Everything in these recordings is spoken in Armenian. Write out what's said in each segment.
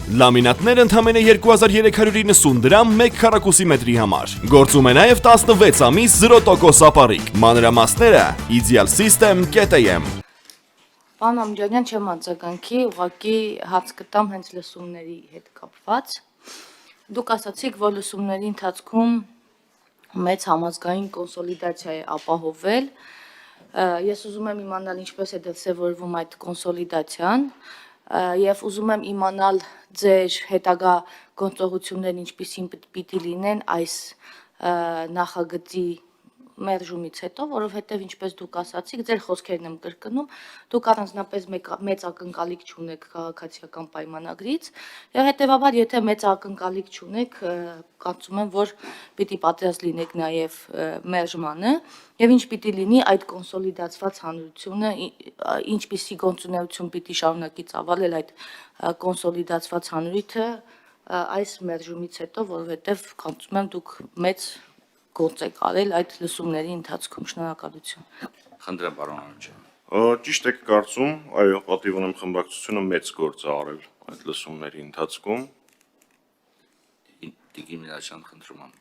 Լամինատներ ընդամենը 2390 դրամ 1 քառակուսի մետրի համար։ Գործում է նաև 16 ամիս 0% ապառիկ։ Մանրամասները idealsystem.am։ Պարոն Ամջանյան, չեմ արձագանքի, ուղղակի հարց կտամ հենց լսումների հետ կապված։ Դուք ասացիք, որ լսումների ընթացքում մեծ համազգային կոնսոլիդացիա է ապահովել։ Ես ուզում եմ իմանալ ինչպես է դրսևորվում այդ կոնսոլիդացիան եւ ուզում եմ իմանալ ձեր հետագա գործողություններն ինչպիսին պիտի լինեն այս նախագծի մերժումից հետո, որովհետև ինչպես դուք ասացիք, ձեր խոսքերն եմ կրկնում, դուք առանձնապես մեծ ակնկալիք չունեք քաղաքացիական պայմանագրից, եւ հետեւաբար, եթե մեծ ակնկալիք չունեք, կարծում եմ, որ պիտի պատրաստ լինեք նաեւ մերժմանը, եւ ինչ պիտի լինի այդ կոնսոլիդացված հանրությունը, ինչպիսի գործունեություն պիտի շարունակի ծավալել այդ կոնսոլիդացված հանրույթը այս մերժումից հետո, որովհետև կարծում եմ դուք մեծ գործ եք արել այդ լսումների ընթացքում, շնորհակալություն։ Խնդրեմ, պարոն Ամջյան։ Ճիշտ եք կարծում, այո, պատիվ ունեմ խմբակցությունը մեծ գործ է արել այդ լսումների ընթացքում։ Տիկին Միրաշյան, խնդրում եմ։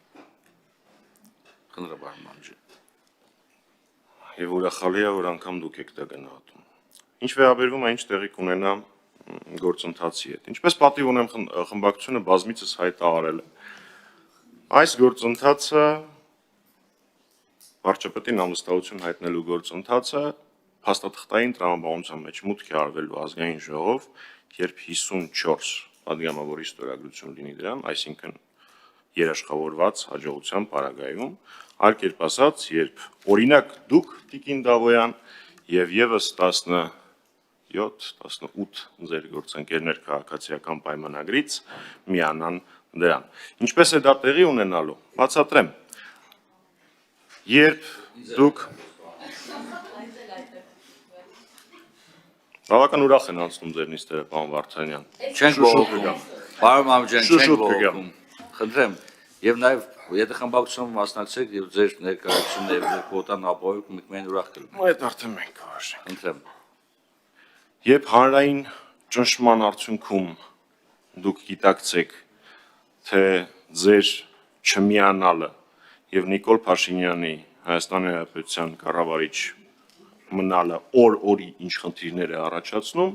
Խնդրեմ, պարոն Ամջյան։ Եվ ուրախալի է, որ անգամ դուք եք դա գնահատում։ Ինչ վերաբերվում է ինչ տեղի կունենա գործընթացի հետ։ Ինչպես պատիվ ունեմ խմբակցությունը բազմիցս հայտարարել է, այս գործընթացը վարչապետին անվստահություն հայտնելու գործընթացը փաստաթղթային տրամաբանության մեջ մուտք է արվելու ազգային ժողով, երբ 54 պատգամավոր ստորագրություն լինի դրան, այսինքն երաշխավորված հաջողության պարագայում, այլ կերպ ասած, երբ օրինակ դուք Տիկին Դավոյան եւ եւս 17-18 ձեր գործընկերներ քաղաքացիական պայմանագրից միանան դրան։ Ինչպես է դա տեղի ունենալու, բացատրեմ։ Երբ դուք բավական ուրախ են անցնում ձեր նիստերը, պարոն Վարդանյան։ Չենք բողոքում, պարոն Ամջյան, չենք բողոքում։ Խնդրեմ, եւ նաեւ եթե խմբակցությունը մասնակցեք եւ ձեր ներկայացումն եւ ձեր կոտան ապահովեք, մենք ուրախ կլինենք։ Այդ արդեն մենք կհաշենք։ Խնդրեմ։ Երբ հանրային ճնշման արդյունքում դուք գիտակցեք, թե ձեր չմիանալը եւ Նիկոլ Փաշինյանի Հայաստանի Հանրապետության կառավարիչ մնալը օր-օրի ինչ խնդիրներ է առաջացնում,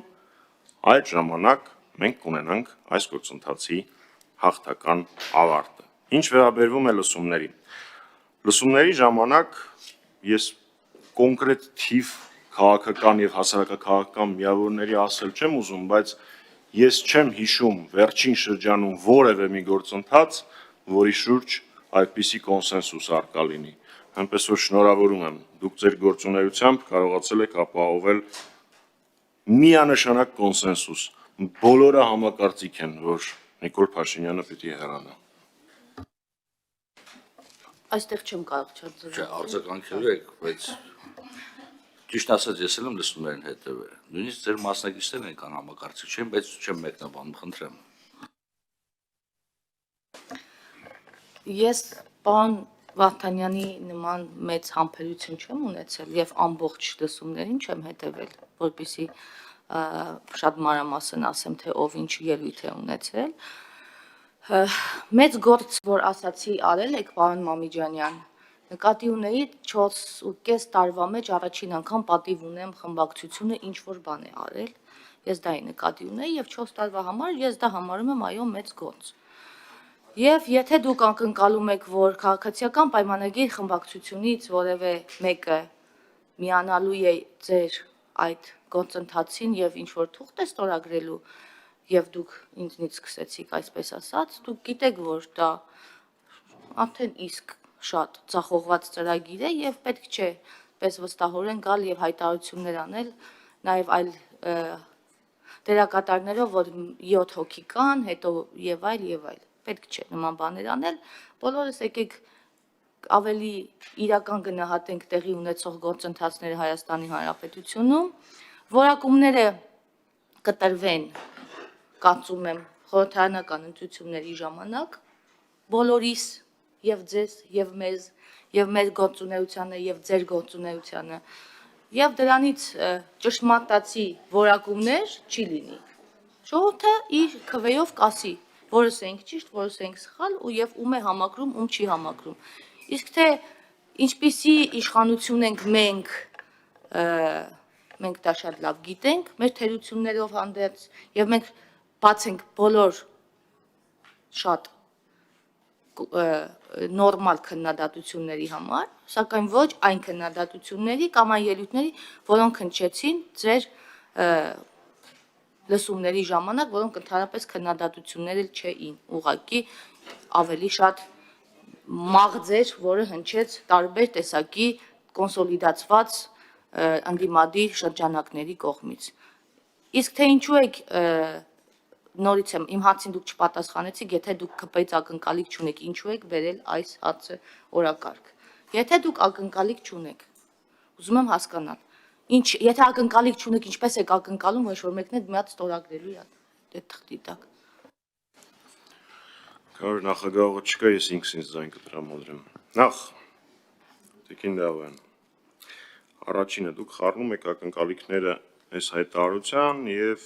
այդ ժամանակ մենք կունենանք այս գործընթացի հաղթական ավարտը։ Ինչ վերաբերվում է լսումներին։ Լսումների ժամանակ ես կոնկրետ թիվ քաղաքական եւ հասարակական միավորների ասել չեմ ուզում, բայց ես չեմ հիշում վերջին շրջանում որևէ մի գործընթաց, որի շուրջ այդպիսի կոնսենսուս արկա լինի։ Այնպես որ շնորհավորում եմ, դուք ձեր գործունեությամբ կարողացել եք ապահովել միանշանակ կոնսենսուս։ Բոլորը համակարծիք են, որ Նիկոլ Փաշինյանը պիտի հեռանա։ Այստեղ չեմ կարող չարձագանքել։ Չէ, արձագանքելու եք, բայց ճիշտ ասած ես էլ եմ լսումներին հետևել։ Նույնիսկ ձեր մասնակիցներն են կան համակարծիք չեն, բայց չեմ մեկնաբանում, խնդրեմ։ Ես պարոն Վարդանյանի նման մեծ համբերություն չեմ ունեցել եւ ամբողջ լսումներին չեմ հետևել, որպեսզի շատ մանրամասն ասեմ, թե ով ինչ ելույթ է ունեցել։ Մեծ գործ, որ ասացի արել եք, պարոն Մամիջանյան, նկատի ունեի 4.5 տարվա մեջ առաջին անգամ պատիվ ունեմ խմբակցությունը ինչ որ բան է արել, ես դա նկատի ունեի եւ 4 տարվա համար ես դա համարում եմ այո մեծ գործ։ Եվ եթե դուք ակնկալում եք, որ քաղաքացիական պայմանագիր խմբակցությունից որևէ մեկը միանալու է ձեր այդ գործընթացին եւ ինչ որ թուղթ է ստորագրելու եւ դուք ինձնից սկսեցիք այսպես ասած, դուք գիտեք, որ դա արդեն իսկ շատ ցախողված ծրագիր է եւ պետք չէ պես վստահորեն գալ եւ հայտարարություններ անել նաեւ այլ դերակատարներով, որ 7 հոգի կան, հետո եւ այլ պետք չէ նման բաներ անել, բոլորս եկեք ավելի իրական գնահատենք տեղի ունեցող գործընթացները Հայաստանի Հանրապետությունում, որակումները կտրվեն, կարծում եմ, խորհրդարանական ընտրությունների ժամանակ, բոլորիս եւ ձեզ եւ մեզ եւ մեր գործունեությանը եւ ձեր գործունեությանը եւ դրանից ճշմարտացի որակումներ չի լինի։ Ժողովուրդը իր քվեով կասի, որս ենք ճիշտ, որս ենք սխալ ու եւ ում է համակրում, ում չի համակրում։ Իսկ թե ինչպիսի իշխանություն ենք մենք դա շատ լավ գիտենք, մեր թերություններով հանդերձ եւ մենք բաց ենք բոլոր շատ նորմալ քննադատությունների համար, սակայն ոչ այն քննադատությունների կամ այն ելույթների, որոնք հնչեցին ձեր լսումների ժամանակ, որոնք ընդհանրապես քննադատություններ էլ չէին, ուղղակի ավելի շատ մաղձեր, որը հնչեց տարբեր տեսակի կոնսոլիդացված ընդդիմադիր շրջանակների կողմից։ Իսկ թե ինչու եք նորից եմ, իմ հարցին դուք չպատասխանեցիք, եթե դուք ԿՊ-ից ակնկալիք չունեք, ինչու եք բերել այս հարցը օրակարգ։ Եթե դուք ակնկալիք չունեք, ուզում եմ հասկանալ, եթե ակնկալիք չունեք, ինչպես եք ակնկալում, որ ինչ-որ մեկն է մի հատ ստորագրելու է դե թղթի տակ։ Կարող նախագահողը չկա, ես ինքս ինձ ձայն կտրամադրեմ։ Նախ, Տիկին Դավոյան, առաջինը դուք խառնում եք ակնկալիքները այս հայտարարության եւ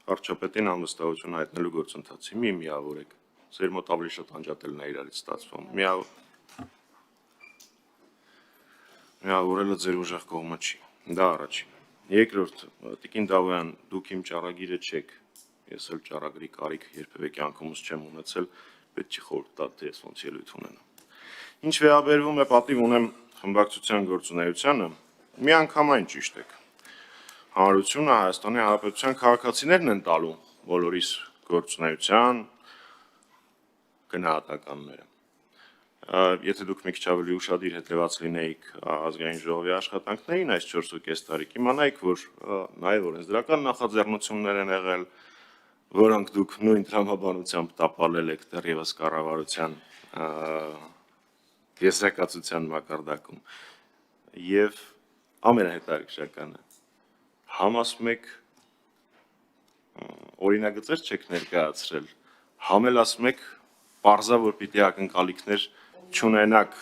վարչապետին անվստահություն հայտնելու գործընթացի մի միավորեք։ Ձեր մոտ ավելի շատ անջատելն է իրարից ստացվում։ Միավորելը ձեր ուժեղ կողմը չի։ Դա առաջինը։ Երկրորդ, Տիկին Դավոյան, դուք իմ ճառագիրը չեք։ Ես էլ ճառագրի կարիք երբևէ կյանքումս չեմ ունեցել, պետք չի խորհուրդ տալ, թե ես ոնց ելույթ ունենամ։ Ինչ վերաբերվում է պատիվ ունեմ խմբակցության գործունեությանը, միանգամայն ճիշտ եք։ Հանրությունը Հայաստանի Հանրապետության քաղաքացիներն են տալու բոլորիս գործունեության գնահատականները։ Եթե դուք մի քիչ ավելի ուշադիր հետևած լինեիք ազգային ժողովի աշխատանքներին այս 4.5 տարի, կիմանայիք, որ նաև օրենսդրական նախաձեռնություններ են եղել, որոնք դուք նույն տրամաբանությամբ տապալել եք դեռևս կառավարության եզրակացության մակարդակում։ Եվ ամենահետաքրքրականը, համ ասում եք օրինագծեր չեք ներկայացրել, համ էլ ասում եք պարզա, որ պիտի ակնկալիքներ չունենաք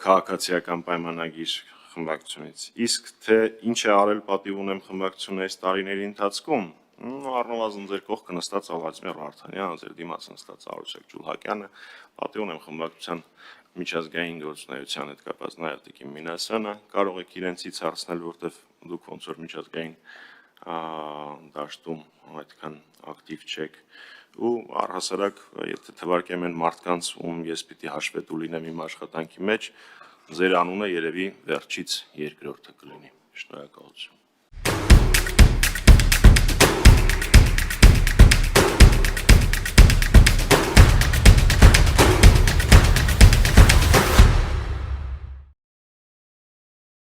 քաղաքացիական պայմանագիր խմբակցությունից, իսկ թե ինչ է արել պատիվ ունեմ խմբակցությունը այս տարիների ընթացքում, առնվազն ձեր կողքը նստած Վլադիմիր Վարդանյանը, ձեր դիմաց նստած Արուսյակ Ջուլհակյանը, պատիվ ունեմ խմբակցության միջազգային գործունեության հետ կապված նաև Տիկին Մինասյանը, կարող եք իրենցից հարցնել, որտեվ դուք ոնց որ միջազգային դաշտում այդքան ակտիվ չեք ու առհասարակ եթե թվարկեմ են մարդկանց ում ես պիտի հաշվետու լինեմ իմ աշխատանքի մեջ ձեր անունը երևի վերջից երկրորդը կլինի։ Շնորհակալություն։